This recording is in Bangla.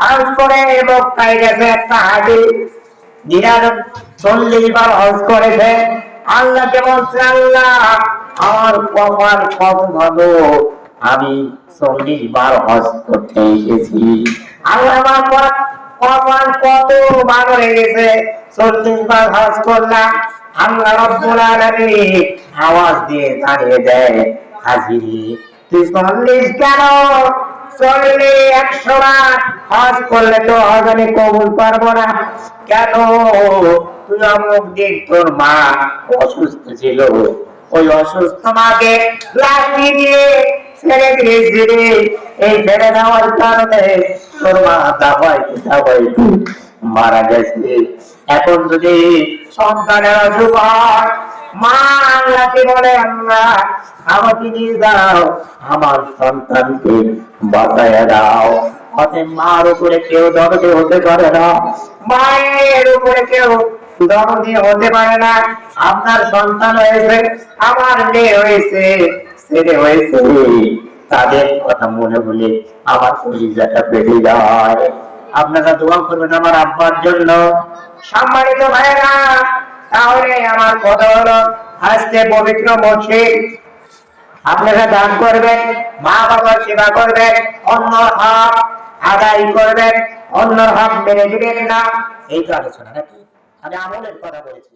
হজ করে মক্কায় গেছে একটা হাজি, 40 বার হজ করেছে। আল্লাহকে বলছে, আল্লাহ আমার কপাল কত ভালো, আমি 40 বার হজ করতে এসেছি। আল্লাহ আমার কপাল কত ভালো হয়ে গেছে, 40 বার হজ করলাম। আল্লাহ রাব্বুল আলামিন আওয়াজ দিয়ে জানিয়ে দেয়, হাজি তুই 40 কেন, 100 বার হজ করলে তো হজ আমি কবুল করবো না। কেন? তুই অমুক দিন তোর মা অসুস্থ ছিল, ওই অসুস্থ মাকে লাঠি দিয়ে ছেড়ে দিয়েছিলি, এই ছেড়ে দেওয়ার কারণে তোর মা দাবাইতে দাবাইতে মারা গেছে। এখন যদি সন্তানের অসুখ হয়, মা আল্লাহকে বলে, আল্লাহ আমাকে নিয়ে যাও, আমার সন্তানকে বাঁচায় দাও। অতএব মার উপরে কেউ দরদে হতে পারে না, মায়ের উপরে কেউ দরদে হতে পারে না। আপনার সন্তান হয়েছে, আমার মেয়ে হয়েছে, ছেলে হয়েছে, তাদের কথা মনে হলে আমার কলিজাটা বেড়ে যায়। আপনারা দোয়া করবেন আমার আব্বার জন্য। সম্মানিত ভাইরা, তাহলে আমার কথা হলো, আজকে পবিত্র মসজিদ, আপনারা দান করবেন, মা বাবার সেবা করবেন, অন্য হক আদায় করবেন, অন্য হক মেনে দিবেন না। এই তো আলোচনা নাকি? আমি আমলের কথা বলেছি।